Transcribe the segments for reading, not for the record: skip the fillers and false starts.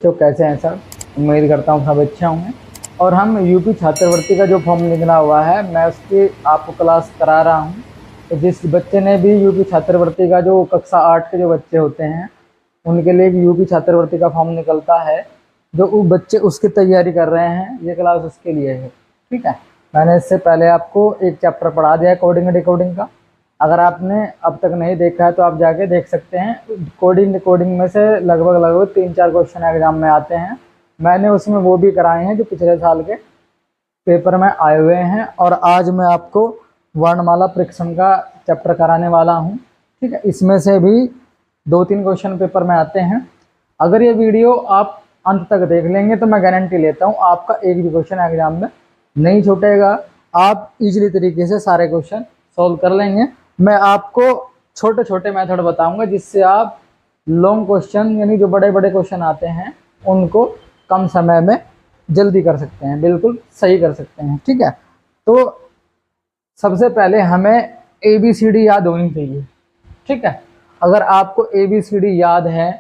तो कैसे हैं सर। उम्मीद करता हूँ सब अच्छे होंगे। और हम यूपी छात्रवृत्ति का जो फॉर्म निकला हुआ है मैं उसकी आपको क्लास करा रहा हूँ। तो जिस बच्चे ने भी यूपी छात्रवृत्ति का जो कक्षा 8 के जो बच्चे होते हैं उनके लिए भी यूपी छात्रवृत्ति का फॉर्म निकलता है, जो वो बच्चे उसकी तैयारी कर रहे हैं, ये क्लास उसके लिए है। ठीक है, मैंने इससे पहले आपको एक चैप्टर पढ़ा दिया है कोडिंग डिकोडिंग का। अगर आपने अब तक नहीं देखा है तो आप जाके देख सकते हैं। कोडिंग कोडिंग में से लगभग लगभग 3-4 क्वेश्चन एग्जाम में आते हैं। मैंने उसमें वो भी कराए हैं जो पिछले साल के पेपर में आए हुए हैं। और आज मैं आपको वर्णमाला परीक्षण का चैप्टर कराने वाला हूँ। ठीक है, इसमें से भी 2-3 क्वेश्चन पेपर में आते हैं। अगर ये वीडियो आप अंत तक देख लेंगे तो मैं गारंटी लेता हूँ आपका एक भी क्वेश्चन एग्जाम में नहीं छूटेगा। आप इजीली तरीके से सारे क्वेश्चन सॉल्व कर लेंगे। मैं आपको छोटे छोटे मेथड बताऊंगा जिससे आप लॉन्ग क्वेश्चन यानी जो बड़े बड़े क्वेश्चन आते हैं उनको कम समय में जल्दी कर सकते हैं, बिल्कुल सही कर सकते हैं। ठीक है, तो सबसे पहले हमें ABCD याद होनी चाहिए। ठीक है, अगर आपको ABCD याद है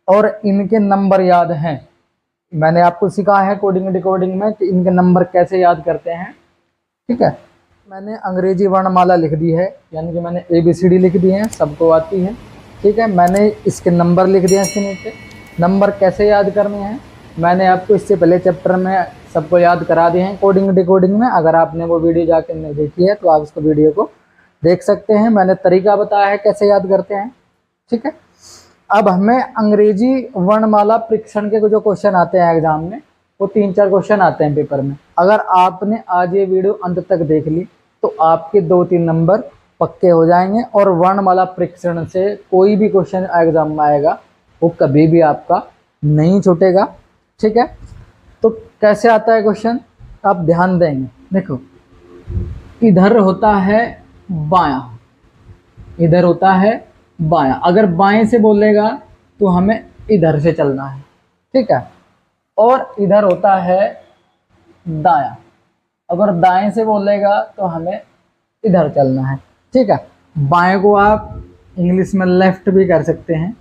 और इनके नंबर याद हैं, मैंने आपको सिखाया है कोडिंग डिकोडिंग में कि इनके नंबर कैसे याद करते हैं। ठीक है, मैंने अंग्रेजी वर्णमाला लिख दी है, यानी कि मैंने ABCD लिख दी है, सबको आती है। ठीक है, मैंने इसके नंबर लिख दिए इसके नीचे। नंबर कैसे याद करने हैं मैंने आपको इससे पहले चैप्टर में सबको याद करा दिए हैं कोडिंग डिकोडिंग में। अगर आपने वो वीडियो जाकर नहीं देखी है तो आप उसको वीडियो को देख सकते हैं। मैंने तरीका बताया है कैसे याद करते हैं। ठीक है, अब हमें अंग्रेजी वर्णमाला परीक्षण के जो क्वेश्चन आते हैं एग्जाम में वो 3-4 क्वेश्चन आते हैं पेपर में। अगर आपने आज ये वीडियो अंत तक देख ली तो आपके 2-3 नंबर पक्के हो जाएंगे और वर्णमाला परीक्षण से कोई भी क्वेश्चन एग्जाम में आएगा वो कभी भी आपका नहीं छूटेगा। ठीक है, तो कैसे आता है क्वेश्चन आप ध्यान देंगे। देखो, इधर होता है बायां, इधर होता है बायां। अगर बाएं से बोलेगा तो हमें इधर से चलना है। ठीक है, और इधर होता है दायां। अगर दाएं से बोलेगा तो हमें इधर चलना है। ठीक है, बाएं को आप इंग्लिश में लेफ्ट भी कर सकते हैं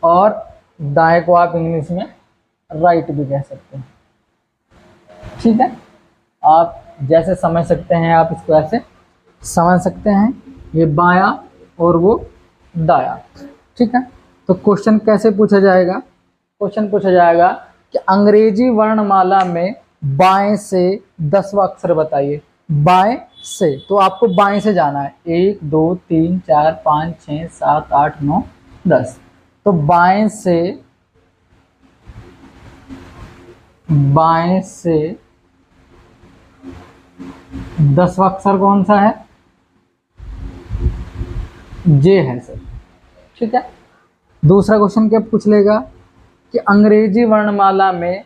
और दाएं को आप इंग्लिश में राइट भी कह सकते हैं। ठीक है, आप जैसे समझ सकते हैं आप इसको ऐसे समझ सकते हैं, ये बायां और वो दायां। ठीक है, तो क्वेश्चन कैसे पूछा जाएगा। क्वेश्चन पूछा जाएगा कि अंग्रेजी वर्णमाला में बाएं से 10वां अक्षर बताइए। बाएं से, तो आपको बाएं से जाना है। 1 2 3 4 5 6 7 8 9 10। तो बाएं से 10वां अक्षर कौन सा है? जे है सर। ठीक है, दूसरा क्वेश्चन क्या पूछ लेगा कि अंग्रेजी वर्णमाला में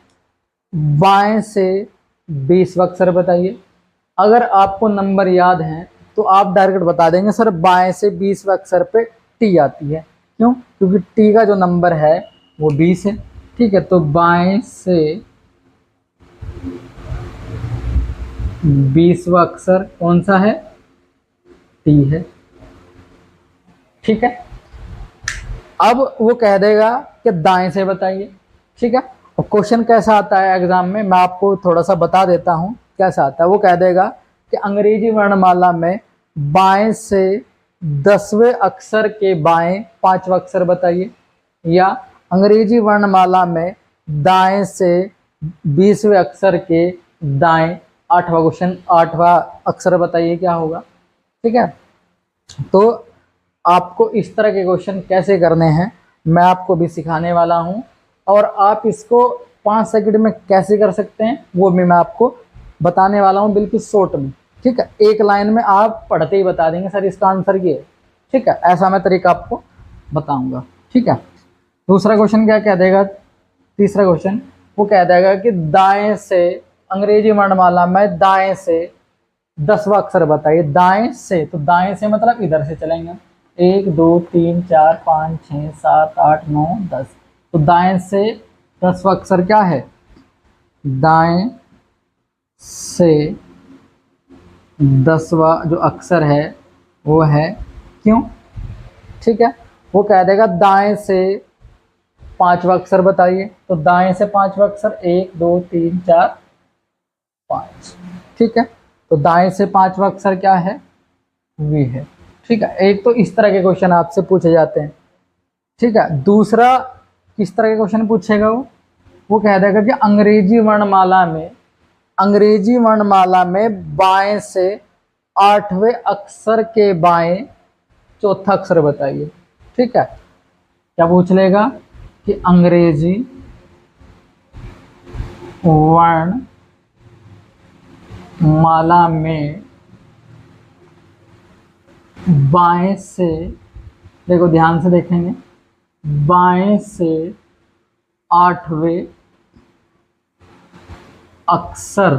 बाएं से 20वां अक्षर बताइए। अगर आपको नंबर याद है तो आप डायरेक्ट बता देंगे सर बाएं से 20वां अक्षर पे टी आती है। क्यों? क्योंकि टी का जो नंबर है वो 20 है। ठीक है, तो बाएं से 20वां अक्षर कौन सा है? टी है। ठीक है, अब वो कह देगा कि दाएं से बताइए। ठीक है, और क्वेश्चन कैसा आता है एग्जाम में मैं आपको थोड़ा सा बता देता हूं कैसा आता है। वो कह देगा कि अंग्रेजी वर्णमाला में बाएं से 10वें अक्षर के बाएं 5वां अक्षर बताइए, या अंग्रेजी वर्णमाला में दाएं से 20वें अक्षर के दाएं 8वां अक्षर बताइए, क्या होगा। ठीक है, तो आपको इस तरह के क्वेश्चन कैसे करने हैं मैं आपको भी सिखाने वाला हूं, और आप इसको 5 सेकंड में कैसे कर सकते हैं वो भी मैं आपको बताने वाला हूं, बिल्कुल शॉर्ट में। ठीक है, एक लाइन में आप पढ़ते ही बता देंगे सर इसका आंसर ये है। ठीक है, ऐसा मैं तरीका आपको बताऊंगा। ठीक है, दूसरा क्वेश्चन क्या कह देगा, तीसरा क्वेश्चन वो कह देगा कि दाएं से अंग्रेजी वर्णमाला में दाएं से 10वां अक्षर बताइए। दाएं से, तो दाएं से मतलब इधर से चलेंगे। 1 2 3 4 5 6 7 8 9 10। तो दाएं से 10वां अक्षर क्या है? दाएं से 10वां जो अक्षर है वो है क्यों। ठीक है, वो कह देगा दाएं से पांचवा अक्षर बताइए। तो दाएं से पांचवा अक्षर 1 2 3 4 5, ठीक है। तो दाएं से पांचवा अक्षर क्या है? वी है, ठीक है। एक तो इस तरह के क्वेश्चन आपसे पूछे जाते हैं, ठीक है। दूसरा किस तरह के क्वेश्चन पूछेगा वो कह देगा कि अंग्रेजी वर्णमाला में बाएं से 8वें अक्षर के बाएं चौथा अक्षर बताइए, ठीक है। क्या पूछ लेगा कि अंग्रेजी वर्णमाला में बाएं से, देखो ध्यान से देखेंगे, बाएं से 8वें अक्षर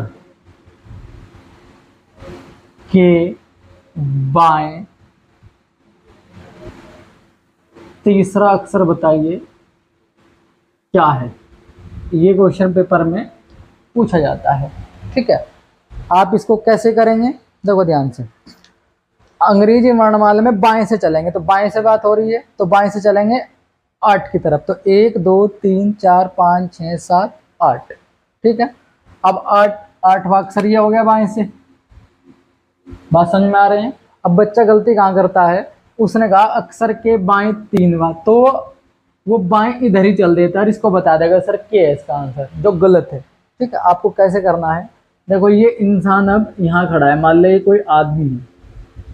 के बाएं तीसरा अक्षर बताइए क्या है। ये क्वेश्चन पेपर में पूछा जाता है, ठीक है। आप इसको कैसे करेंगे, देखो ध्यान से। अंग्रेजी वर्णमाला में बाएं से चलेंगे, तो बाएं से बात हो रही है, तो बाएं से चलेंगे 8 की तरफ। तो 1 2 3 4 5 6 7 8, ठीक है। अब 8वां अक्षर ये हो गया बाएं से। बात समझ में आ रहे हैं? अब बच्चा गलती कहाँ करता है, उसने कहा अक्षर के बाएं 3वां, तो वो बाएं इधर ही चल देता है और इसको बता देगा सर क्या है इसका आंसर, जो गलत है, ठीक है। आपको कैसे करना है, देखो ये इंसान अब यहाँ खड़ा है, मान लो कोई आदमी है।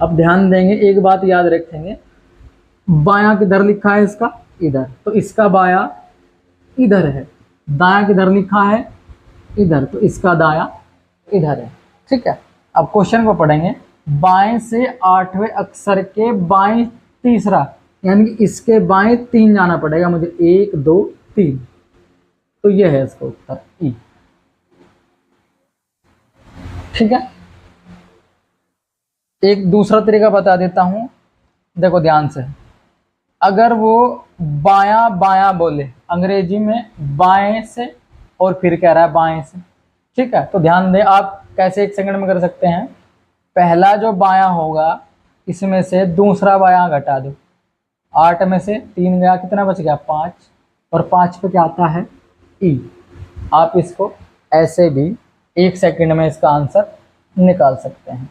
अब ध्यान देंगे, एक बात याद रखेंगे, बायां किधर लिखा है इसका? इधर, तो इसका बायां इधर है। दायां किधर लिखा है? इधर, तो इसका दायां इधर है, ठीक है। अब क्वेश्चन को पढ़ेंगे, बाएं से 8वें अक्षर के बाएं तीसरा, यानी कि इसके बाएं 3 जाना पड़ेगा मुझे, 1 2 3, तो ये है इसका उत्तर ई, ठीक है। एक दूसरा तरीका बता देता हूं, देखो ध्यान से। अगर वो बायां बायां बोले, अंग्रेजी में बाएं से और फिर कह रहा है बाएं से, ठीक है। तो ध्यान दें, आप कैसे 1 सेकंड में कर सकते हैं। पहला जो बायां होगा इसमें से दूसरा बायां घटा दो, 8 में से 3 गया, कितना बच गया? 5, और 5 पे क्या आता है? ई। आप इसको ऐसे भी 1 सेकंड में इसका आंसर निकाल सकते हैं,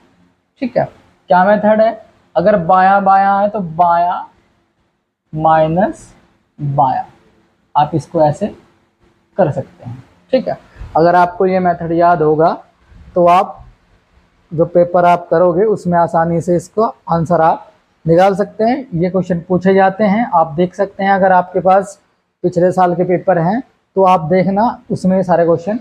ठीक है। क्या मेथड है? अगर बायां बायां है तो बायां माइनस बायां, आप इसको ऐसे कर सकते हैं, ठीक है। अगर आपको ये मेथड याद होगा तो आप जो पेपर आप करोगे उसमें आसानी से इसको आंसर आप निकाल सकते हैं। ये क्वेश्चन पूछे जाते हैं, आप देख सकते हैं। अगर आपके पास पिछले साल के पेपर हैं तो आप देखना, उसमें सारे क्वेश्चन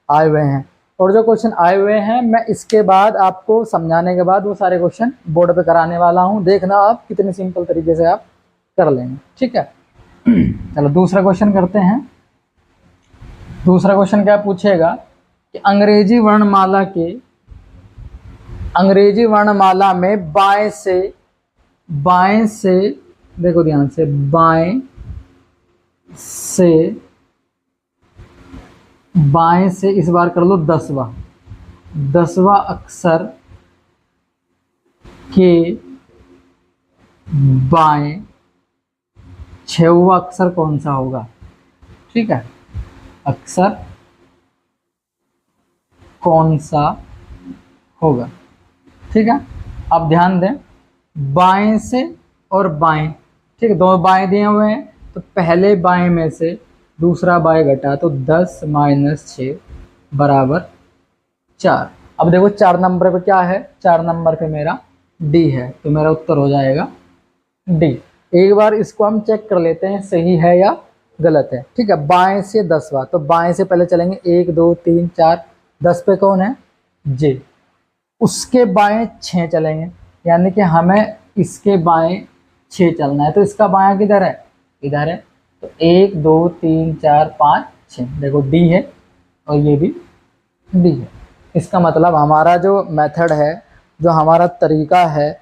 आए हुए हैं। और जो क्वेश्चन आए हुए हैं मैं इसके बाद आपको समझाने के बाद वो सारे क्वेश्चन बोर्ड पे कराने वाला हूँ, देखना आप कितने सिंपल तरीके से आप कर लेंगे, ठीक है। चलो दूसरा क्वेश्चन करते हैं। दूसरा क्वेश्चन क्या पूछेगा कि अंग्रेजी वर्णमाला में बाएं से, देखो ध्यान से, बाएं से इस बार कर लो 10वां अक्षर के बाएं 6वां अक्षर कौन सा होगा, ठीक है। अक्षर कौन सा होगा, ठीक है। अब ध्यान दें, बाएं से और बाएं, ठीक है, दो बाएं दिए हुए हैं, तो पहले बाएं में से दूसरा बाएं घटा, तो 10 - 6 बराबर 4। अब देखो 4 नंबर पे क्या है, 4 नंबर पे मेरा डी है, तो मेरा उत्तर हो जाएगा डी। एक बार इसको हम चेक कर लेते हैं सही है या गलत है, ठीक है। बाएं से 10वां, तो बाएं से पहले चलेंगे 1 2 3 4, 10 पे कौन है? जे। उसके बाएं 6 चलेंगे, यानी कि हमें इसके बाएं 6 चलना है, तो इसका बायां किधर है? इधर है। तो 1 2 3 4 5 6, देखो डी है और ये भी डी है। इसका मतलब हमारा जो मेथड है, जो हमारा तरीका है,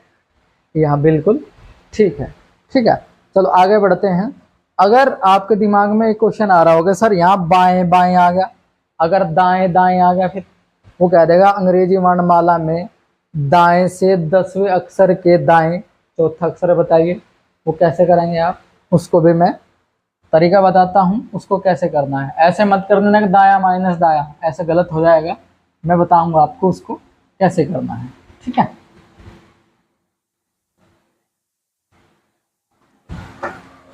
यह बिल्कुल ठीक है, ठीक है। चलो आगे बढ़ते हैं। अगर आपके दिमाग में एक क्वेश्चन आ रहा होगा, सर यहाँ बाएं बाएं आ गया, अगर दाएं दाएं आ गया, फिर वो कह देगा अंग्रेजी वर्णमाला में दाएं से 10वें अक्षर के दाएं चौथा अक्षर बताइए। वो कैसे करेंगे आप, उसको भी मैं तरीका बताता हूँ उसको कैसे करना है। ऐसे मत कर देना कि दाया माइनस दाया, ऐसे गलत हो जाएगा। मैं बताऊंगा आपको उसको कैसे करना है, ठीक है।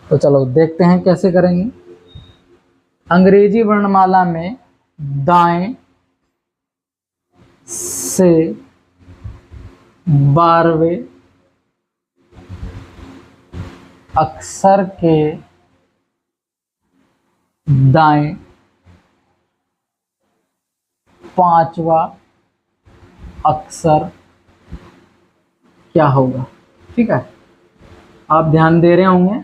तो चलो देखते हैं कैसे करेंगे। अंग्रेजी वर्णमाला में दाएं से 12वें अक्षर के दाएं 5वां अक्षर क्या होगा, ठीक है। आप ध्यान दे रहे होंगे,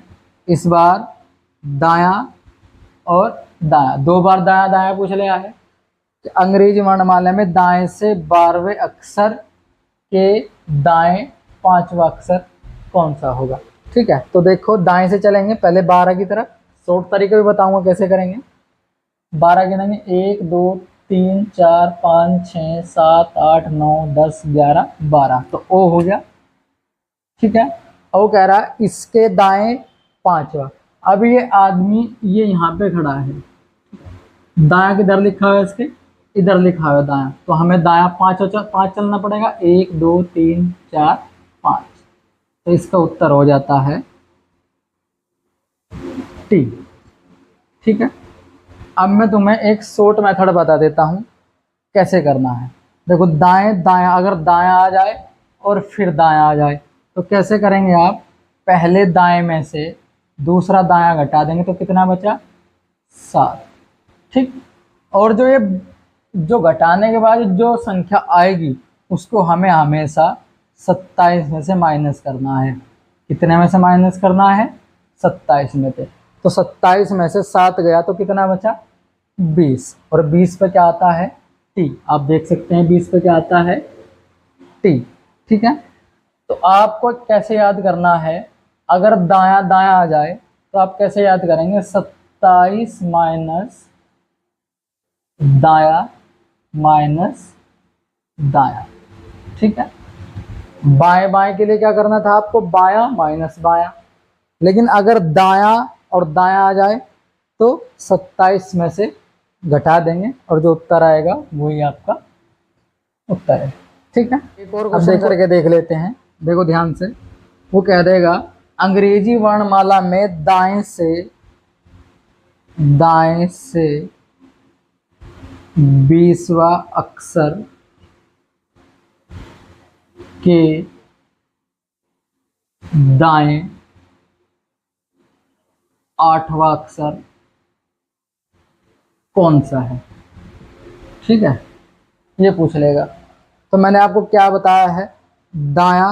इस बार दाया और दाया, 2 बार दाया दाया पूछ लिया है। तो अंग्रेजी वर्णमाला में दाएं से 12वें अक्षर के दाएं 5वां अक्षर कौन सा होगा, ठीक है। तो देखो दाएं से चलेंगे पहले 12 की तरफ, शॉर्ट तरीके भी बताऊंगा कैसे करेंगे। 12 गिनेंगे 1 2 3 4 5 6 7 8 9 10 11 12, तो ओ हो गया, ठीक है। और वो कह रहा है इसके दाएं 5वां। अब ये आदमी ये यहाँ पे खड़ा है, दाया किधर लिखा हुआ है, इसके इधर लिखा हुआ है दाया, तो हमें दाया 5 चलना पड़ेगा, 1 2 3 4 5। तो इसका उत्तर हो जाता है टी, ठीक है। अब मैं तुम्हें एक शॉर्ट मेथड बता देता हूँ कैसे करना है। देखो दाएं दाया, अगर दाया आ जाए और फिर दाया आ जाए तो कैसे करेंगे आप, पहले दाएं में से दूसरा दाया घटा देंगे तो कितना बचा, 7, ठीक। और जो ये जो घटाने के बाद जो संख्या आएगी उसको हमें हमेशा 27 में से माइनस करना है। कितने में से माइनस करना है, 27 में से। तो 27 में से 7 गया तो कितना बचा, 20, और 20 पे क्या आता है, टी। आप देख सकते हैं 20 पे क्या आता है, टी, ठीक है। तो आपको कैसे याद करना है, अगर दाया दाया आ जाए तो आप कैसे याद करेंगे, 27 माइनस दाया माइनस दाया, ठीक है। बाएं बाएं के लिए क्या करना था आपको, बाया माइनस बाया। लेकिन अगर दाया और दाया आ जाए तो 27 में से घटा देंगे और जो उत्तर आएगा वही आपका उत्तर है, ठीक है। एक और क्वेश्चन करके देख लेते हैं, देखो ध्यान से। वो कह देगा अंग्रेजी वर्णमाला में दाएं से 20वां अक्षर के दाएं 8वां अक्षर कौन सा है, ठीक है, ये पूछ लेगा। तो मैंने आपको क्या बताया है, दाया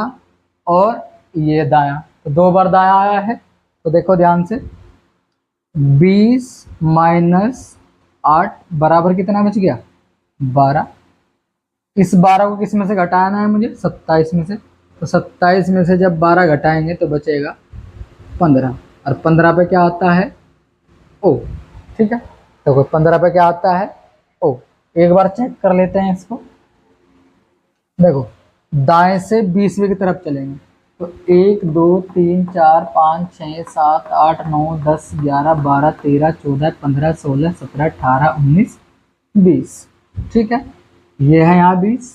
और ये दाया, तो 2 बार दाया आया है। तो देखो ध्यान से, 20 माइनस 8 बराबर कितना बच गया, 12। इस 12 को किस में से घटाना है मुझे, 27 में से। तो 27 में से जब 12 घटाएंगे तो बचेगा 15, और 15 पे क्या आता है, ओ, ठीक है। तो 15 पे क्या आता है, ओ। एक बार चेक कर लेते हैं इसको। देखो दाएं से 20वें की तरफ चलेंगे तो 1 2 3 4 5 6 7 8 9 10 11 12 13 14 15 16 17 18 19 20, ठीक है। ये है यहाँ 20।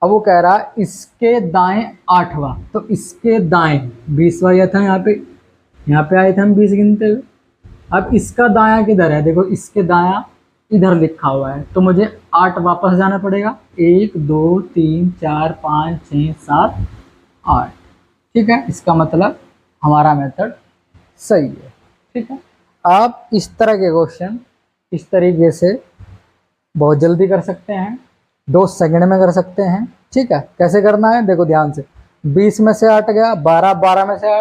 अब वो कह रहा है इसके दाएं 8वां, तो इसके दाएं 20वां यह था, यहाँ पे आए थे हम 20 गिनते हुए। अब इसका दाया किधर है, देखो इसके दाया इधर लिखा हुआ है, तो मुझे 8 वापस जाना पड़ेगा, 1 2 3 4 5 6 7 8, ठीक है। इसका मतलब हमारा मेथड सही है, ठीक है। आप इस तरह के क्वेश्चन इस तरीके से बहुत जल्दी कर सकते हैं, 2 सेकंड में कर सकते हैं, ठीक है। कैसे करना है, देखो ध्यान से। 20 में से 8 गया, 12 12 में से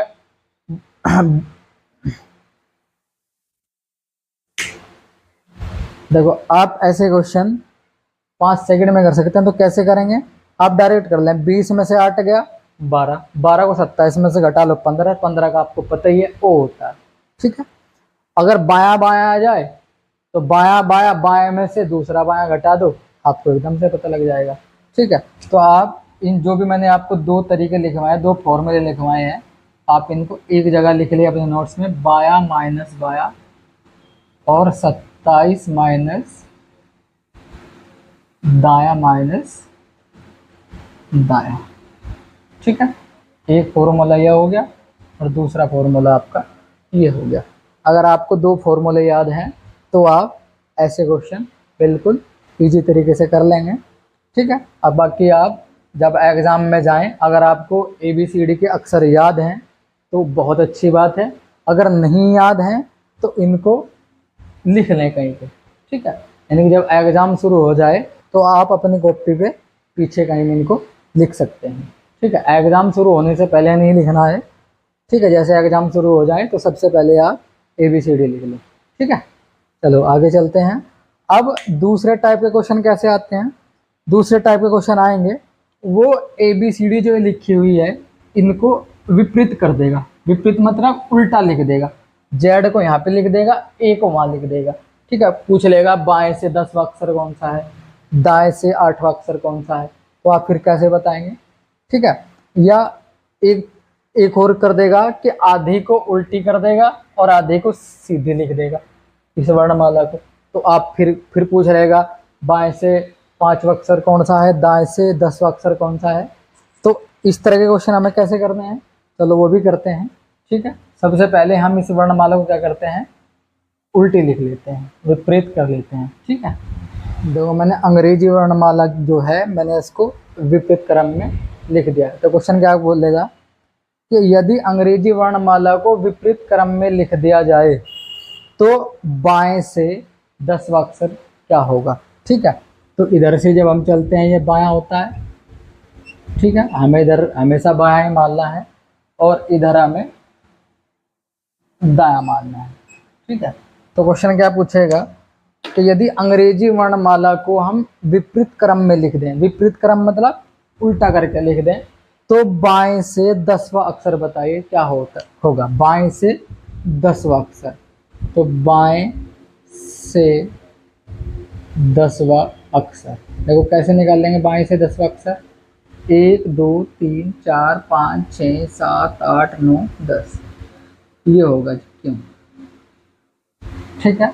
देखो आप ऐसे क्वेश्चन 5 सेकंड में कर सकते हैं। तो कैसे करेंगे, आप डायरेक्ट कर लें। 20 में से 8 गया, 12 12 को 27 में से घटा लो, 15 15 का आपको पता ही है ओ होता है, ठीक है। अगर बायां बायां आ जाए तो बायां बायां, बाएं में से दूसरा बायां घटा दो, आपको एकदम से पता लग जाएगा, ठीक है। तो आप इन जो भी मैंने आपको 2 तरीके लिखवाए, 2 फॉर्मूले लिखवाए हैं, आप इनको एक जगह लिख लिए अपने नोट्स में, बाया माइनस बाया और 27 माइनस दायां माइनस दायां। ठीक है, एक फॉर्मूला यह हो गया और दूसरा फॉर्मूला आपका ये हो गया। अगर आपको दो फॉर्मूले याद हैं तो आप ऐसे क्वेश्चन बिल्कुल इजी तरीके से कर लेंगे। ठीक है, अब बाकी आप जब एग्ज़ाम में जाएं, अगर आपको ABCD के अक्षर याद हैं तो बहुत अच्छी बात है, अगर नहीं याद हैं तो इनको लिख लें कहीं पे। ठीक है, यानी कि जब एग्ज़ाम शुरू हो जाए तो आप अपनी कॉपी पे पीछे कहीं में इनको लिख सकते हैं। ठीक है, एग्ज़ाम शुरू होने से पहले नहीं लिखना है। ठीक है, जैसे एग्ज़ाम शुरू हो जाए तो सबसे पहले आप ABCD लिख लो। ठीक है, चलो आगे चलते हैं। अब दूसरे टाइप के क्वेश्चन कैसे आते हैं? दूसरे टाइप के क्वेश्चन आएंगे, वो ABCD जो लिखी हुई है इनको विपरीत कर देगा। विपरीत मतलब उल्टा लिख देगा। Z को यहाँ पे लिख देगा, A को वहाँ लिख देगा। ठीक है, पूछ लेगा बाएं से 10वां अक्षर कौन सा है, दाएं से 8वां अक्षर कौन सा है, तो आप फिर कैसे बताएंगे? ठीक है, या एक और कर देगा कि आधी को उल्टी कर देगा और आधे को सीधी लिख देगा इस वर्णमाला को। तो आप फिर पूछ रहेगा बाएं से 5वां अक्षर कौन सा है, दाएं से 10वां अक्षर कौन सा है। तो इस तरह के क्वेश्चन हमें कैसे करने हैं, चलो वो भी करते हैं। ठीक है, सबसे पहले हम इस वर्णमाला को क्या करते हैं, उल्टी लिख लेते हैं, विपरीत कर लेते हैं। ठीक है, देखो मैंने अंग्रेजी वर्णमाला जो है मैंने इसको विपरीत क्रम में लिख दिया। तो क्वेश्चन क्या बोलेगा कि यदि अंग्रेजी वर्णमाला को विपरीत क्रम में लिख दिया जाए तो बाएं से 10वां अक्षर क्या होगा। ठीक है, तो इधर से जब हम चलते हैं ये बायां होता है। ठीक है, हमें इधर हमेशा बायां ही मानना है और इधर हमें दायां मानना है। ठीक है, तो क्वेश्चन क्या पूछेगा कि यदि अंग्रेजी वर्णमाला को हम विपरीत क्रम में लिख दें, विपरीत क्रम मतलब उल्टा करके लिख दें, तो बाएं से 10वां अक्षर बताइए क्या होगा। बाएं से 10वां अक्षर, तो बाएं से 10वां अक्षर देखो कैसे निकाल लेंगे। बाएं से 10वां अक्षर 1 2 3 4 5 6 7 8 9 10 ये होगा। क्यों? ठीक है,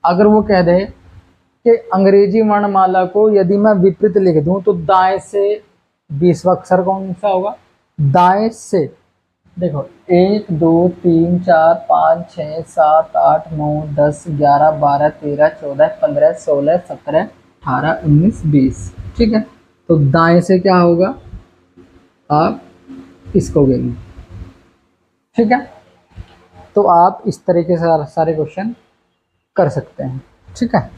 अगर वो कह दे कि अंग्रेजी वर्णमाला को यदि मैं विपरीत लिख दूं तो दाएं से 20वां अक्षर कौन सा होगा। दाएं से देखो 1 2 3 4 5 6 7 8 9 10 11 12 13 14 15 16 17 18 19 20। ठीक है, तो दाएं से क्या होगा, आप इसको गिनिए। ठीक है, तो आप इस तरीके से सारे क्वेश्चन कर सकते हैं। ठीक है,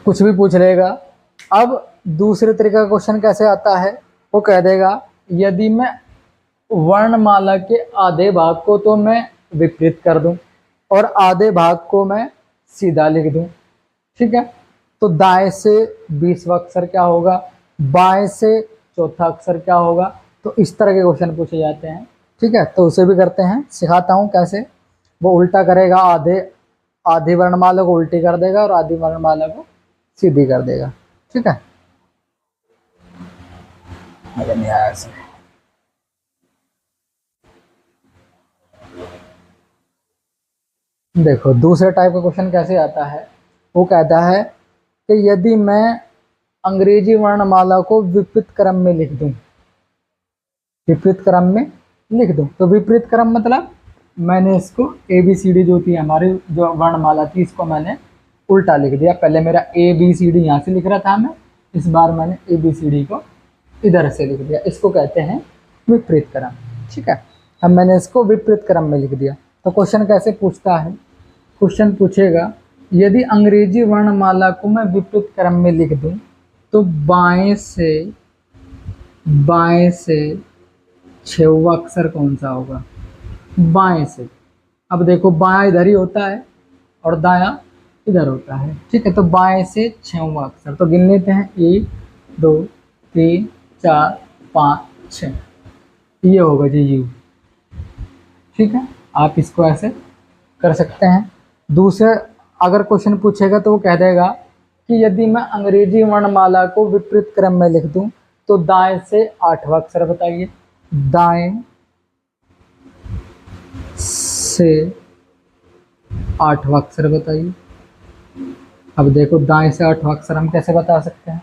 कुछ भी पूछ लेगा। अब दूसरे तरीके का क्वेश्चन कैसे आता है, वो कह देगा यदि मैं वर्णमाला के आधे भाग को तो मैं विपरीत कर दूं और आधे भाग को मैं सीधा लिख दूं। ठीक है, तो दाएं से 20वां अक्षर क्या होगा, बाएं से चौथा अक्षर क्या होगा। तो इस तरह के क्वेश्चन पूछे जाते हैं। ठीक है, तो उसे भी करते हैं, सिखाता हूं कैसे। वो उल्टा करेगा, आधी वर्णमाला को उल्टी कर देगा और आधी वर्णमाला को सीधी कर देगा। ठीक है, मजा नहीं आया ऐसे। देखो दूसरे टाइप का क्वेश्चन कैसे आता है, वो कहता है कि यदि मैं अंग्रेजी वर्णमाला को विपरीत क्रम में लिख दूं, विपरीत क्रम में लिख दूं, तो विपरीत क्रम मतलब मैंने इसको ABCD जो थी हमारी जो वर्णमाला थी इसको मैंने उल्टा लिख दिया। पहले मेरा ABCD यहाँ से लिख रहा था मैं, इस बार मैंने ABCD को इधर से लिख दिया। इसको कहते हैं विपरीत क्रम। ठीक है, अब मैंने इसको विपरीत क्रम में लिख दिया। तो क्वेश्चन कैसे पूछता है, क्वेश्चन पूछेगा यदि अंग्रेजी वर्णमाला को मैं विपरीत क्रम में लिख दूं तो बाएं से 6वां अक्षर कौन सा होगा। बाएं से, अब देखो बायां इधर ही होता है और दायां इधर होता है। ठीक है, तो बाएं से 6वां अक्षर, तो गिन लेते हैं 1 2 3 4 5 6 ये होगा जी यू। ठीक है, आप इसको ऐसे कर सकते हैं। दूसरे अगर क्वेश्चन पूछेगा तो वो कह देगा कि यदि मैं अंग्रेजी वर्णमाला को विपरीत क्रम में लिख दूं तो दाएं से 8वां अक्षर बताइए। दाएं से आठवां अक्षर बताइए। अब देखो दाएं से आठवां अक्षर हम कैसे बता सकते हैं?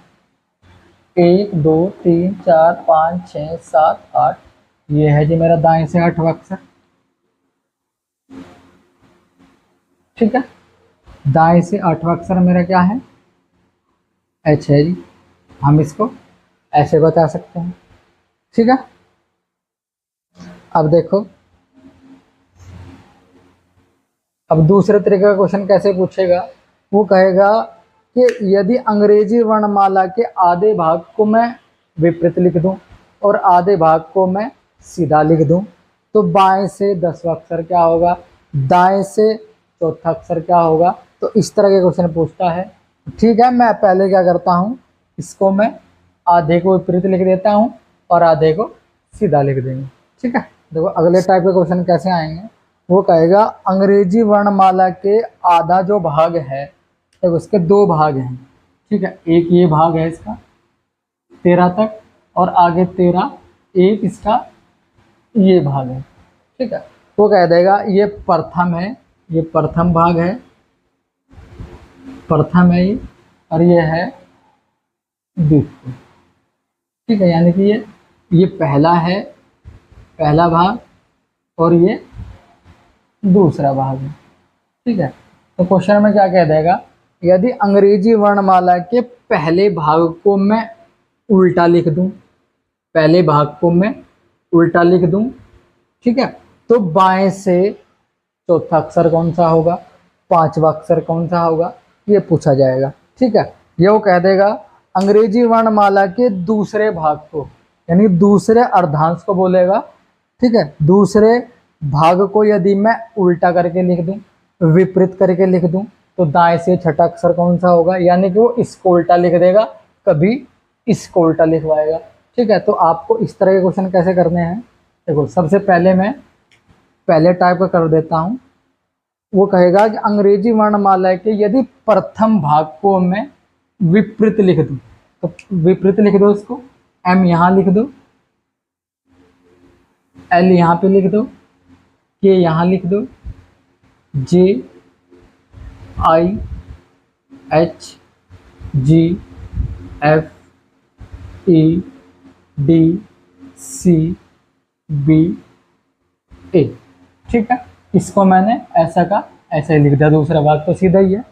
1 2 3 4 5 6 7 8, ये है जी मेरा दाएं से आठवां अक्षर। ठीक है, दाएं से आठवां अक्षर मेरा क्या है? एच है जी। हम इसको ऐसे बता सकते हैं। ठीक है, अब देखो, अब दूसरे तरीके का क्वेश्चन कैसे पूछेगा? वो कहेगा कि यदि अंग्रेजी वर्णमाला के आधे भाग को मैं विपरीत लिख दूं और आधे भाग को मैं सीधा लिख दूं, तो बाएं से 10वां अक्षर क्या होगा, दाएं से चौथा अक्षर क्या होगा? तो इस तरह के क्वेश्चन पूछता है। ठीक है, मैं पहले क्या करता हूँ, इसको मैं आधे को विपरीत लिख देता हूँ और आधे को सीधा लिख देंगे। ठीक है, देखो अगले टाइप के क्वेश्चन कैसे आएंगे। वो कहेगा अंग्रेजी वर्णमाला के आधा जो भाग है, देखो उसके दो भाग हैं। ठीक है, एक ये भाग है इसका 13 तक और आगे 13, एक इसका ये भाग है। ठीक है, वो कह देगा ये प्रथम है, ये प्रथम भाग है, प्रथम है ये, और ये है द्वितीय। ठीक है, यानी कि ये पहला है, पहला भाग, और ये दूसरा भाग है। ठीक है, तो क्वेश्चन में क्या कह देगा, यदि अंग्रेजी वर्णमाला के पहले भाग को मैं उल्टा लिख दूं, पहले भाग को मैं उल्टा लिख दूं, ठीक है, तो बाएं से चौथा अक्षर कौन सा होगा, पांचवा अक्षर कौन सा होगा, ये पूछा जाएगा। ठीक है, ये वो कह देगा अंग्रेजी वर्णमाला के दूसरे भाग को, यानी दूसरे अर्धांश को बोलेगा। ठीक है, दूसरे भाग को यदि मैं उल्टा करके लिख दूं, विपरीत करके लिख दूं, तो दाएं से छठा अक्षर कौन सा होगा, यानी कि वो इसको उल्टा लिख देगा, कभी इसको उल्टा लिखवाएगा। ठीक है, तो आपको इस तरह के क्वेश्चन कैसे करने हैं, देखो सबसे पहले मैं पहले टाइप का कर देता हूं। वो कहेगा कि अंग्रेजी वर्णमाला के यदि प्रथम भाग को मैं विपरीत लिख दूं, तो विपरीत लिख दो इसको, एम यहां लिख दो, एल यहां पे लिख दो, के यहां लिख दो, J I H G F E D C B A. ठीक है, इसको मैंने ऐसा का ऐसा ही लिख दिया, दूसरा भाग तो सीधा ही है।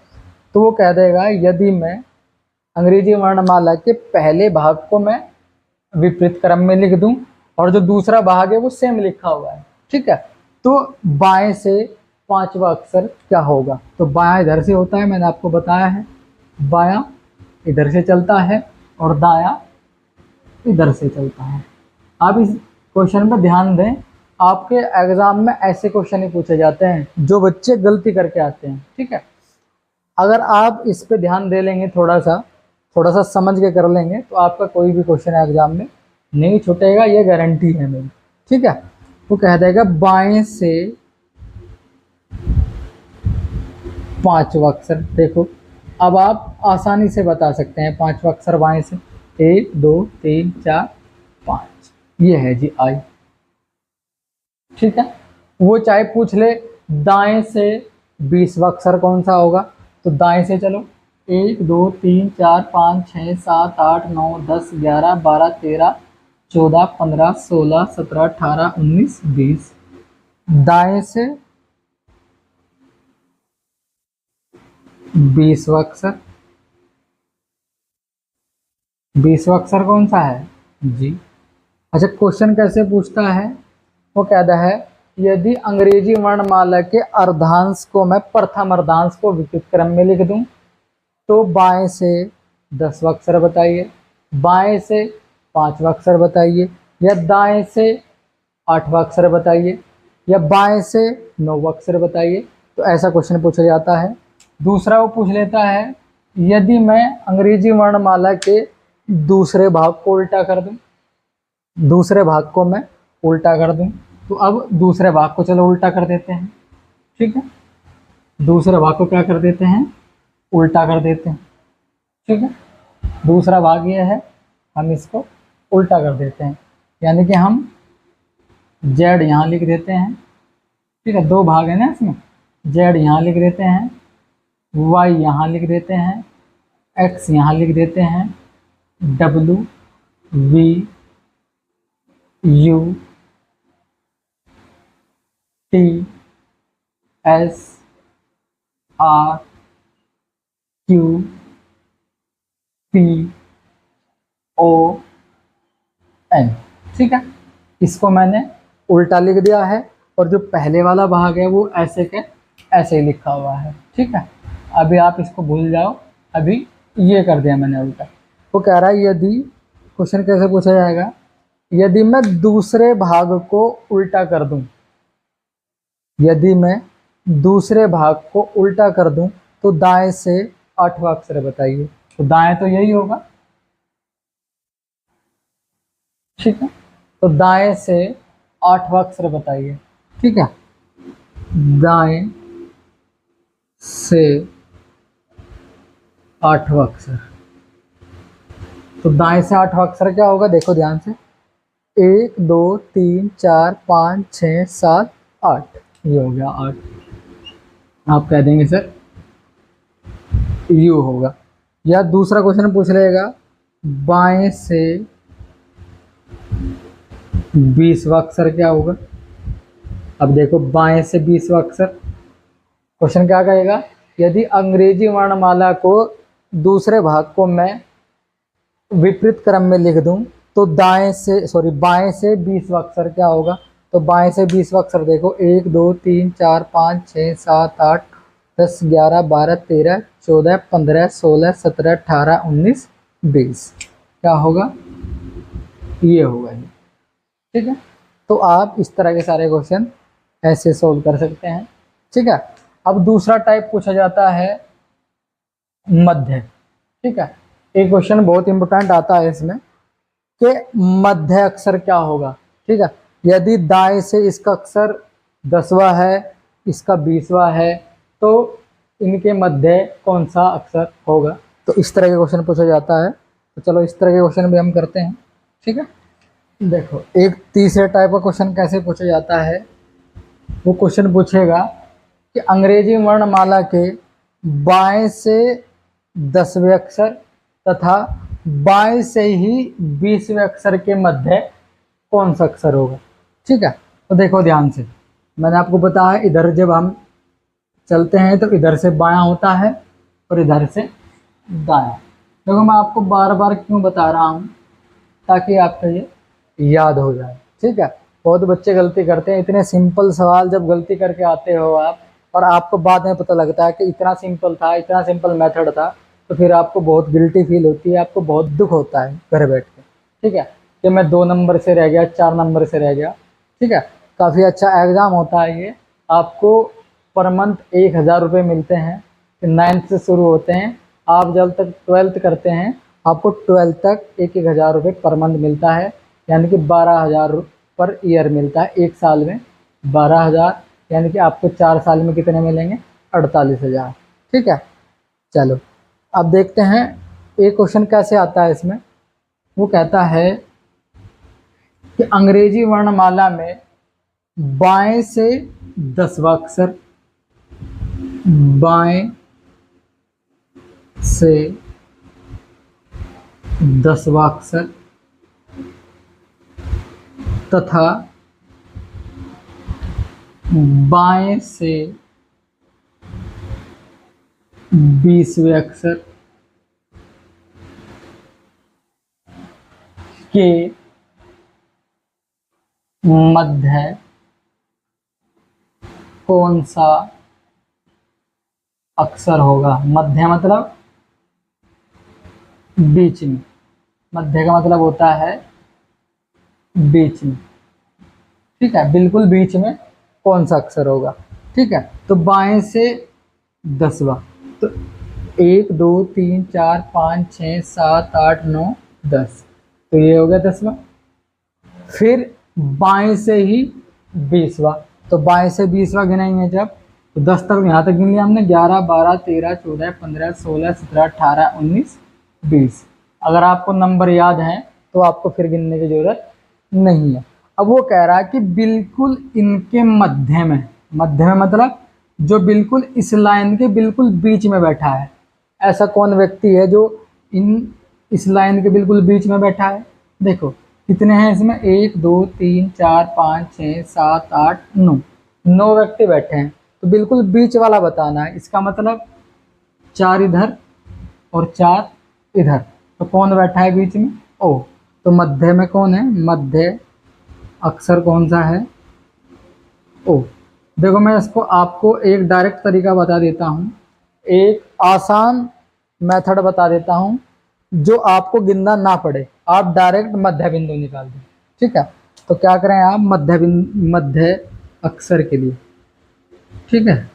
तो वो कह देगा यदि मैं अंग्रेजी वर्णमाला के पहले भाग को मैं विपरीत क्रम में लिख दूं और जो दूसरा भाग है वो सेम लिखा हुआ है, ठीक है, तो बाएं से पांचवा अक्षर क्या होगा? तो बायां इधर से होता है, मैंने आपको बताया है, बायां इधर से चलता है और दायां इधर से चलता है। आप इस क्वेश्चन पर ध्यान दें, आपके एग्जाम में ऐसे क्वेश्चन ही पूछे जाते हैं जो बच्चे गलती करके आते हैं। ठीक है, अगर आप इस पे ध्यान दे लेंगे, थोड़ा सा समझ के कर लेंगे, तो आपका कोई भी क्वेश्चन एग्जाम में नहीं छूटेगा, ये गारंटी है मेरी। ठीक है, वो कह देगा बाएं से पांचवा अक्षर। देखो अब आप आसानी से बता सकते हैं, पांचवा अक्षर बाएं से 1 2 3 4 5, ये है जी आई। ठीक है, वो चाहे पूछ ले दाएं से 20वां अक्षर कौन सा होगा, तो दाएं से चलो 1 2 3 4 5 6 7 8 9 10 11 12 13 14 15 16 17 18 19 20, दाएं से 20वां अक्षर, 20वां अक्षर कौन सा है जी। अच्छा, क्वेश्चन कैसे पूछता है, वो कहता है यदि अंग्रेजी वर्णमाला के अर्धांश को मैं प्रथम अर्धांश को विपरीत क्रम में लिख दूं, तो बाएं से 10वां अक्षर बताइए, बाएं से 5वां अक्षर बताइए, या दाएं से 8वां अक्षर बताइए, या बाएं से 9वां अक्षर बताइए। तो ऐसा क्वेश्चन पूछा जाता है। दूसरा वो पूछ लेता है यदि मैं अंग्रेजी वर्णमाला के दूसरे भाग को उल्टा कर दूं, दूसरे भाग को मैं उल्टा कर दूं, तो अब दूसरे भाग को चलो उल्टा कर देते हैं। ठीक है, दूसरे भाग को क्या कर देते हैं, उल्टा कर देते हैं। ठीक है, दूसरा भाग ये है, हम इसको उल्टा कर देते हैं, यानी कि हम जेड यहाँ लिख देते हैं। ठीक है, दो भाग है ना इसमें, जेड यहाँ लिख देते हैं, वाई यहाँ लिख देते हैं, एक्स यहाँ लिख देते हैं, W V U T S R Q P O N. ठीक है, इसको मैंने उल्टा लिख दिया है और जो पहले वाला भाग है वो ऐसे के ऐसे ही लिखा हुआ है। ठीक है, अभी आप इसको भूल जाओ, अभी ये कर दिया मैंने उल्टा। वो कह रहा है यदि, क्वेश्चन कैसे पूछा जाएगा, यदि मैं दूसरे भाग को उल्टा कर दूं, यदि मैं दूसरे भाग को उल्टा कर दूं तो दाएं से 8वां अक्षर बताइए। तो दाएं तो यही होगा। ठीक है, तो दाएं से 8वां अक्षर बताइए। ठीक है, दाएं से 8वां अक्षर, तो दाएं से 8वां अक्षर क्या होगा, देखो ध्यान से, 1 2 3 4 5 6 7 8, ये हो गया 8। आप कह देंगे सर यू होगा। या दूसरा क्वेश्चन पूछ लेगा, बाएं से 20वां अक्षर क्या होगा। अब देखो बाएं से 20वां अक्षर, क्वेश्चन क्या कहेगा, यदि अंग्रेजी वर्णमाला को दूसरे भाग को मैं विपरीत क्रम में लिख दूं तो बाएं से 20वां अक्षर क्या होगा। तो बाएं से 20वां अक्षर देखो, 1 2 3 4 5 6 7 8 10 11 12 13 14 15 16 17 18 19 20, क्या होगा, ये होगा ये। ठीक है, तो आप इस तरह के सारे क्वेश्चन ऐसे सोल्व कर सकते हैं। ठीक है, अब दूसरा टाइप पूछा जाता है मध्य। ठीक है, एक क्वेश्चन बहुत इंपॉर्टेंट आता है इसमें कि मध्य अक्षर क्या होगा। ठीक है, यदि दाएं से इसका अक्षर 10वां है, इसका 20वां है, तो इनके मध्य कौन सा अक्षर होगा। तो इस तरह के क्वेश्चन पूछा जाता है। तो चलो इस तरह के क्वेश्चन भी हम करते हैं। ठीक है, देखो एक तीसरे टाइप का क्वेश्चन कैसे पूछा जाता है। वो क्वेश्चन पूछेगा कि अंग्रेजी वर्णमाला के बाएं से 10वें अक्षर तथा बाएं से ही 20वें अक्षर के मध्य कौन सा अक्षर होगा। ठीक है, तो देखो ध्यान से, मैंने आपको बताया इधर जब हम चलते हैं तो इधर से बायां होता है और इधर से दायां। देखो मैं आपको बार बार क्यों बता रहा हूँ, ताकि आपको ये याद हो जाए। ठीक है, बहुत बच्चे गलती करते हैं, इतने सिंपल सवाल जब गलती करके आते हो आप, और आपको बाद में पता लगता है कि इतना सिंपल था, इतना सिंपल मेथड था, तो फिर आपको बहुत गिल्टी फील होती है, आपको बहुत दुख होता है घर बैठ के। ठीक है, कि मैं 2 नंबर से रह गया, 4 नंबर से रह गया। ठीक है, काफ़ी अच्छा एग्ज़ाम होता है ये, आपको पर मंथ 1000 रुपये मिलते हैं, 9th से शुरू होते हैं, आप जब तक 12th करते हैं आपको 12th तक 1000 रुपये पर मंथ मिलता है, यानी कि 12,000 पर ईयर मिलता है। एक साल में 12,000, यानी कि आपको 4 साल में कितने मिलेंगे, 48,000। ठीक है, चलो अब देखते हैं एक क्वेश्चन कैसे आता है इसमें। वो कहता है कि अंग्रेजी वर्णमाला में बाएं से 10वां अक्षर, बाएं से 10वां अक्षर तथा बाएं से 20वें अक्षर के मध्य कौन सा अक्षर होगा। मध्य मतलब बीच में, मध्य का मतलब होता है बीच में। ठीक है, बिल्कुल बीच में कौन सा अक्षर होगा। ठीक है, तो बाएं से 10वां, तो 1 2 3 4 5 6 7 8 9 10, तो ये हो गया 10वां। फिर बाएं से ही 20वां, तो बाएं से 20वां गिनेंगे जब, तो 10 तक यहाँ तक गिन लिया हमने, 11 12 13 14 15 16 17 18 19 20। अगर आपको नंबर याद है तो आपको फिर गिनने की जरूरत नहीं है। अब वो कह रहा है कि बिल्कुल इनके मध्य में, मध्य में मतलब जो बिल्कुल इस लाइन के बिल्कुल बीच में बैठा है। ऐसा कौन व्यक्ति है जो इस लाइन के बिल्कुल बीच में बैठा है? देखो कितने हैं इसमें, 1 2 3 4 5 6 7 8 9, 9 व्यक्ति बैठे हैं। तो बिल्कुल बीच वाला बताना है। इसका मतलब 4 इधर और 4 इधर। तो कौन बैठा है बीच में? ओ। तो मध्य में कौन है? मध्य अक्षर कौन सा है? ओ। देखो मैं इसको आपको एक डायरेक्ट तरीका बता देता हूँ, एक आसान मेथड बता देता हूँ जो आपको गिनना ना पड़े, आप डायरेक्ट मध्य बिंदु निकाल दें। ठीक है, तो क्या करें आप मध्य अक्षर के लिए, ठीक है,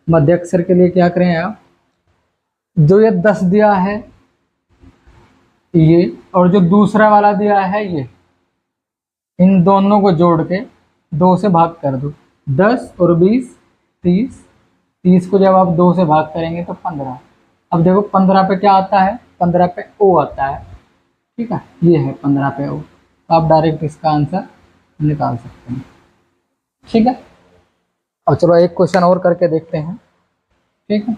मध्य अक्षर के लिए क्या करें आप, जो ये 10 दिया है ये, और जो दूसरा वाला दिया है ये, इन दोनों को जोड़ के 2 से भाग कर दो। 10 और 20 30, 30 को जब आप 2 से भाग करेंगे तो 15। अब देखो 15 पे क्या आता है? 15 पे ओ आता है। ठीक है, ये है 15 पे ओ। तो आप डायरेक्ट इसका आंसर निकाल सकते हैं। ठीक है, और चलो एक क्वेश्चन और करके देखते हैं। ठीक है,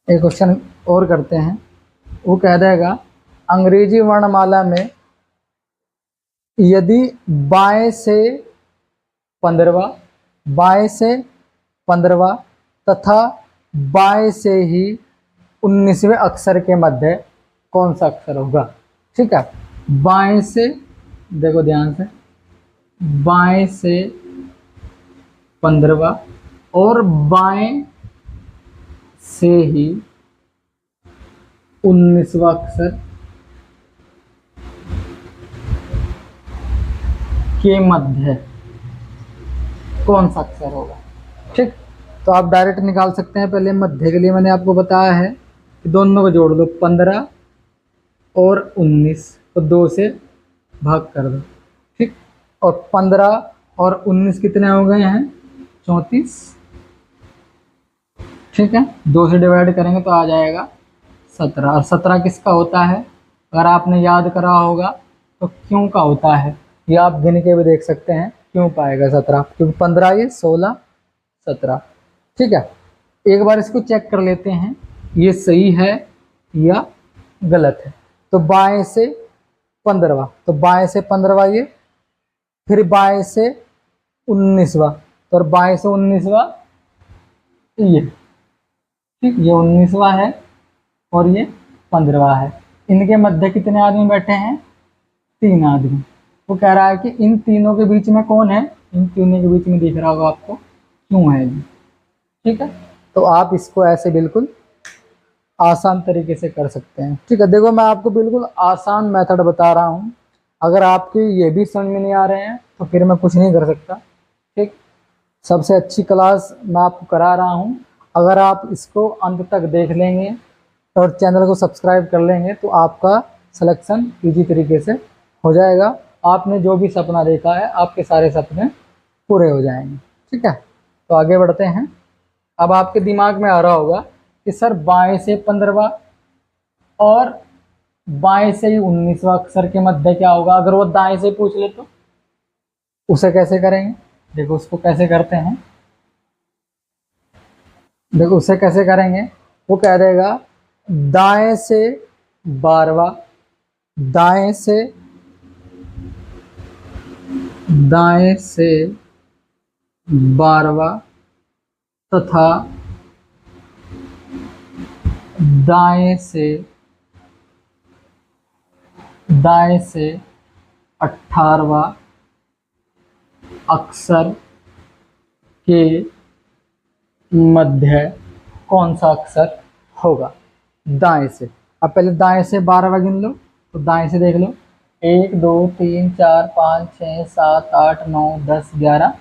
एक क्वेश्चन और करते हैं। वो कह देगा अंग्रेजी वर्णमाला में यदि बाएं से 15वां, बाएं से 15वां तथा बाएं से ही 19वें अक्षर के मध्य कौन सा अक्षर होगा? ठीक है, बाएं से, देखो ध्यान से, बाएं से 15वां और बाएं से ही 19वां अक्षर के मध्य कौन सा अक्षर होगा? ठीक, तो आप डायरेक्ट निकाल सकते हैं। पहले मध्य के लिए मैंने आपको बताया है कि दोनों को जोड़ दो, 15 और 19 को 2 से भाग कर दो। ठीक, और 15 और 19 कितने हो गए हैं? 34। ठीक है, 2 से डिवाइड करेंगे तो आ जाएगा 17। और 17 किसका होता है? अगर आपने याद करा होगा तो क्यों का होता है, ये आप गिन के भी देख सकते हैं। क्यों पाएगा 17? क्योंकि 15 ये 16 17। ठीक है, एक बार इसको चेक कर लेते हैं ये सही है या गलत है। तो बाएं से 15वां, तो बाएं से 15वां ये, फिर बाएं से 19वां, तो और बाएं से 19वां ये। ठीक, ये 19वां है और ये 15वां है। इनके मध्य कितने आदमी बैठे हैं? 3 आदमी। वो कह रहा है कि इन तीनों के बीच में कौन है? इन तीनों के बीच में दिख रहा होगा आपको, क्यों है ये। ठीक है, तो आप इसको ऐसे बिल्कुल आसान तरीके से कर सकते हैं। ठीक है, देखो मैं आपको बिल्कुल आसान मेथड बता रहा हूँ। अगर आपके ये भी समझ में नहीं आ रहे हैं तो फिर मैं कुछ नहीं कर सकता। ठीक, सबसे अच्छी क्लास मैं आपको करा रहा हूँ। अगर आप इसको अंत तक देख लेंगे और चैनल को सब्सक्राइब कर लेंगे तो आपका सिलेक्शन ईजी तरीके से हो जाएगा। आपने जो भी सपना देखा है आपके सारे सपने पूरे हो जाएंगे। ठीक है, तो आगे बढ़ते हैं। अब आपके दिमाग में आ रहा होगा कि सर बाएं से 15वां और बाएं से ही 19वां अक्षर के मध्य क्या होगा? अगर वो दाएं से पूछ ले तो उसे कैसे करेंगे? देखो उसको कैसे करते हैं, देखो उसे कैसे करेंगे। वो कह देगा दाएं से 12वां, दाएं से 12वां तथा दाएं से 18वां अक्षर के मध्य कौन सा अक्षर होगा? दाएं से। अब पहले दाएं से 12वां गिन लो, तो दाएं से देख लो, 1 2 3 4 5 6 7 8 9 10 11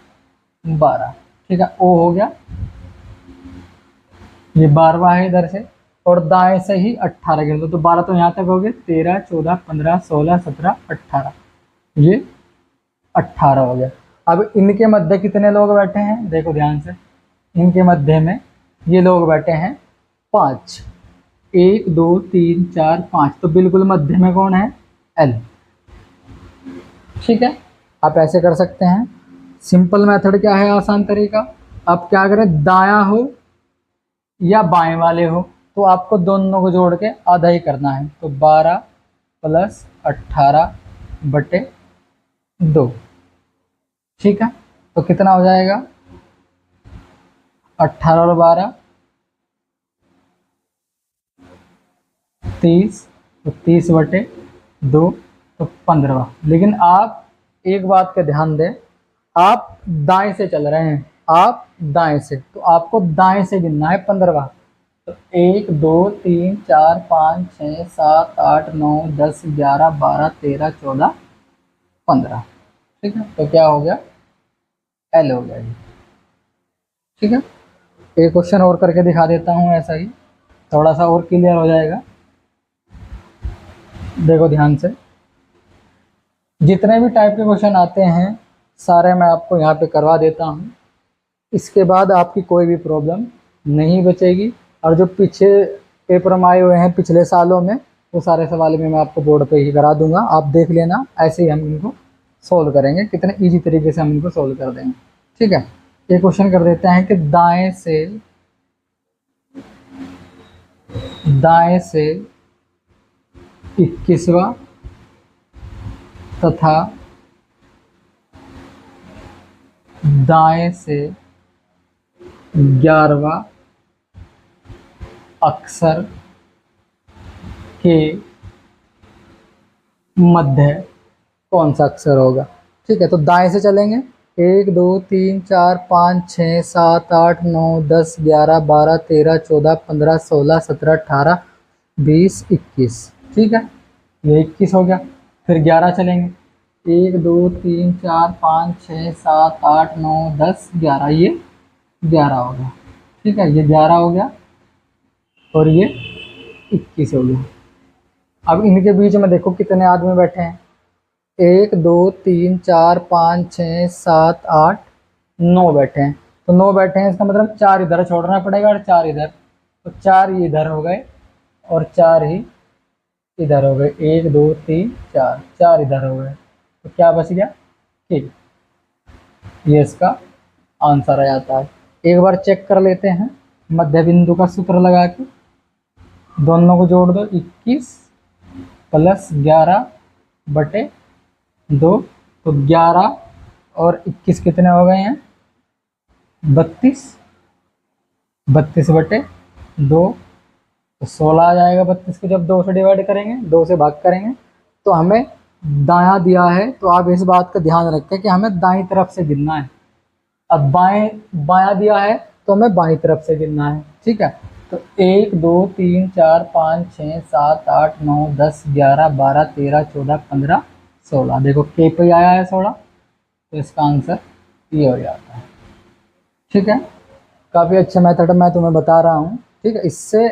12। ठीक है, ओ हो गया, ये 12वां है इधर से। और दाएं से ही 18 गिन लो, तो 12 तो यहाँ तक हो गए, 13 14 15 16 17 18, ये 18 हो गया। अब इनके मध्य कितने लोग बैठे हैं? देखो ध्यान से, इनके मध्य में ये लोग बैठे हैं 5, 1 2 3 4 5। तो बिल्कुल मध्य में कौन है? एल। ठीक है, आप ऐसे कर सकते हैं। सिंपल मेथड क्या है, आसान तरीका, आप क्या करें, दायां हो या बाएं वाले हो तो आपको दोनों को जोड़ के आधा ही करना है। तो 12 प्लस 18 बटे 2, ठीक है। तो कितना हो जाएगा, 18 और 12 30, तो 30 बटे 2 तो 15। लेकिन आप एक बात का ध्यान दें, आप दाएं से चल रहे हैं, आप दाएं से, तो आपको दाएं से गिनना है 15। तो 1 2 3 4 5 6 7 8 9 10 11 12 13 14 15, ठीक है। तो क्या हो गया, एल हो गया जी, ठीक है। एक क्वेश्चन और करके दिखा देता हूँ, ऐसा ही थोड़ा सा और क्लियर हो जाएगा। देखो ध्यान से, जितने भी टाइप के क्वेश्चन आते हैं सारे मैं आपको यहाँ पे करवा देता हूँ। इसके बाद आपकी कोई भी प्रॉब्लम नहीं बचेगी। और जो पीछे पेपर में आए हुए हैं पिछले सालों में, वो सारे सवाल भी मैं आपको बोर्ड पे ही करा दूंगा, आप देख लेना। ऐसे ही हम इनको सोल्व करेंगे, कितने इजी तरीके से हम इनको सोल्व कर देंगे, ठीक है। ये क्वेश्चन कर देते हैं कि दाएं से 21वां तथा दाएं से 11वां अक्षर के मध्य कौन सा अक्षर होगा, ठीक है। तो दाएं से चलेंगे, 1 2 3 4 5 6 7 8 9 10 11 12 13 14 15 16 17 18 20 21, ठीक है। ये 21 हो गया। फिर 11 चलेंगे, 1 2 3 4 5 6 7 8 9 10 11, ये 11 हो गया, ठीक है। ये 11 हो गया और ये 21 हो गया। अब इनके बीच में देखो कितने आदमी बैठे हैं, 1 2 3 4 5 6 7 8 9 बैठे हैं। तो 9 बैठे हैं, इसका मतलब 4 इधर छोड़ना पड़ेगा और 4 इधर, तो 4 ही इधर हो गए और 4 ही इधर हो गए। 1 2 3 4, 4 इधर हो गए, तो क्या बच गया, ठीक। ये इसका आंसर आ जाता है। एक बार चेक कर लेते हैं, मध्य बिंदु का सूत्र लगा के दोनों को जोड़ दो, 21 प्लस 11 बटे 2, तो 11 और 21 कितने हो गए हैं, 32, 32 बटे 2 तो 16 आ जाएगा। 32 को जब 2 से डिवाइड करेंगे, 2 से भाग करेंगे, तो हमें दायां दिया है, तो आप इस बात का ध्यान रखें कि हमें दाईं तरफ से गिनना है। अब बायां दिया है तो हमें बाईं तरफ से गिनना है, ठीक है। तो 1 2 3 4 5 6 7 8 9 10 11 12 13 14 15 16, देखो के पे आया है 16, तो इसका आंसर ये हो जाता है, ठीक है। काफ़ी अच्छा मेथड मैं तुम्हें बता रहा हूँ, ठीक है। इससे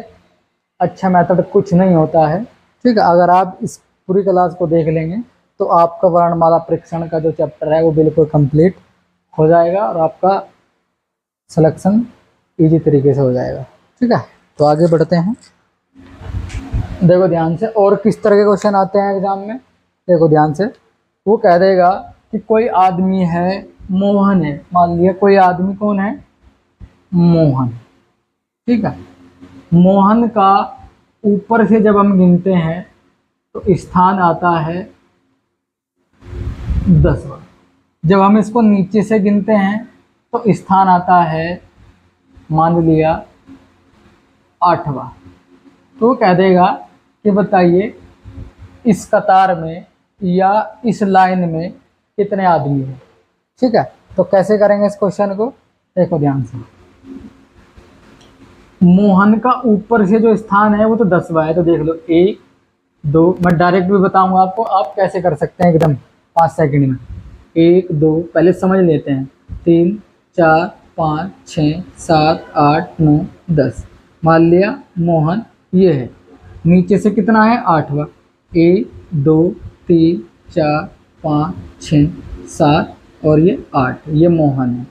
अच्छा मेथड कुछ नहीं होता है, ठीक है। अगर आप इस पूरी क्लास को देख लेंगे तो आपका वर्णमाला परीक्षण का जो चैप्टर है वो बिल्कुल कंप्लीट हो जाएगा और आपका सिलेक्शन इजी तरीके से हो जाएगा, ठीक है। तो आगे बढ़ते हैं। देखो ध्यान से, और किस तरह के क्वेश्चन आते हैं एग्जाम में, देखो ध्यान से। वो कह देगा कि कोई आदमी है, मोहन है, मान लिया कोई आदमी कौन है, मोहन, ठीक है। मोहन का ऊपर से जब हम गिनते हैं तो स्थान आता है 10वां। जब हम इसको नीचे से गिनते हैं तो स्थान आता है, मान लिया 8वां। तो कह देगा कि बताइए इस कतार में या इस लाइन में कितने आदमी हैं, ठीक है। तो कैसे करेंगे इस क्वेश्चन को, देखो ध्यान से। मोहन का ऊपर से जो स्थान है वो तो 10वां है, तो देख लो 1 2, मैं डायरेक्ट भी बताऊंगा आपको, आप कैसे कर सकते हैं एकदम 5 सेकंड में। 1 2 पहले समझ लेते हैं, 3 4 5 6 7 8 9 10, मान लिया मोहन ये है, नीचे से कितना है 8वां, 1 2 3 4 5 6 7 और ये 8, ये मोहन है,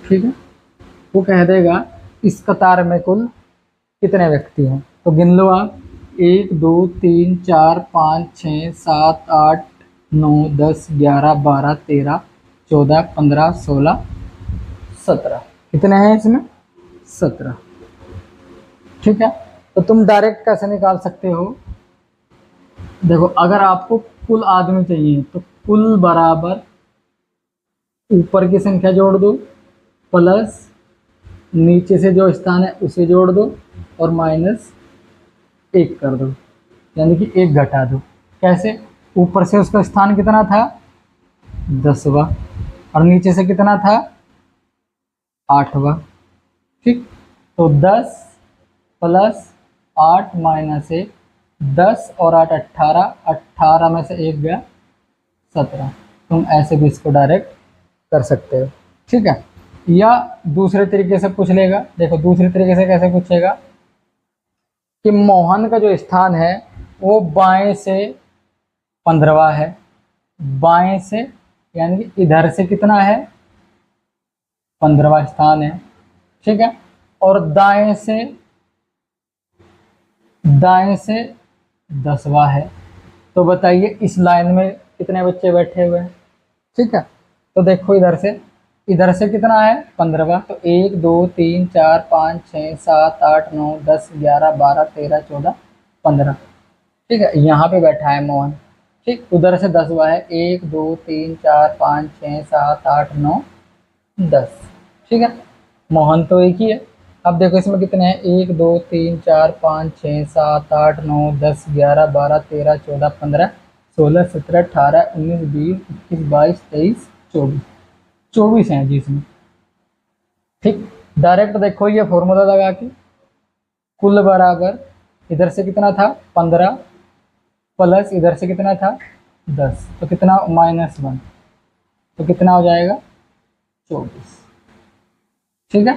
ठीक है। वो कह देगा इस कतार में कुल कितने व्यक्ति हैं, तो गिन लो आप, 1 2 3 4 5 6 7 8 9 10 11 12 13 14 15 16 17। कितने हैं इसमें? 17। ठीक है, तो तुम डायरेक्ट कैसे निकाल सकते हो? देखो, अगर आपको कुल आदमी चाहिए तो कुल बराबर ऊपर की संख्या जोड़ दो प्लस नीचे से जो स्थान है उसे जोड़ दो और माइनस 1 कर दो, यानी कि 1 घटा दो। कैसे? ऊपर से उसका स्थान कितना था? 10वां, और नीचे से कितना था? 8वां। ठीक, तो 10 प्लस 8 माइनस 1, 10 और 8 18, 18 में से 1 गया 17। तुम ऐसे भी इसको डायरेक्ट कर सकते हो। ठीक है, या दूसरे तरीके से पूछ लेगा। देखो, दूसरे तरीके से कैसे पूछेगा कि मोहन का जो स्थान है वो बाएं से 15वां है, बाएं से यानी कि इधर से कितना है? 15वां स्थान है। ठीक है, और दाएं से 10वां है। तो बताइए इस लाइन में कितने बच्चे बैठे हुए हैं? ठीक है, तो देखो इधर से कितना है? 15वां। तो 1 2 3 4 5 6 7 8 9 10 11 12 13 14 15। ठीक है, यहाँ पे बैठा है मोहन। ठीक, उधर से 10वां है, 1 2 3 4 5 6 7 8 9 10। ठीक है, मोहन तो एक ही है। अब देखो इसमें कितने हैं? 1 2 3 4 5 6 7 8 9 10 11 12 13 14 15 16 17 18 19 20 21 22 23 24। 24 हैं जी इसमें। ठीक, डायरेक्ट देखो ये फॉर्मूला लगा के कुल बराबर इधर से कितना था? 15 प्लस इधर से कितना था? 10, तो कितना? -1, तो कितना हो जाएगा? 24। ठीक है,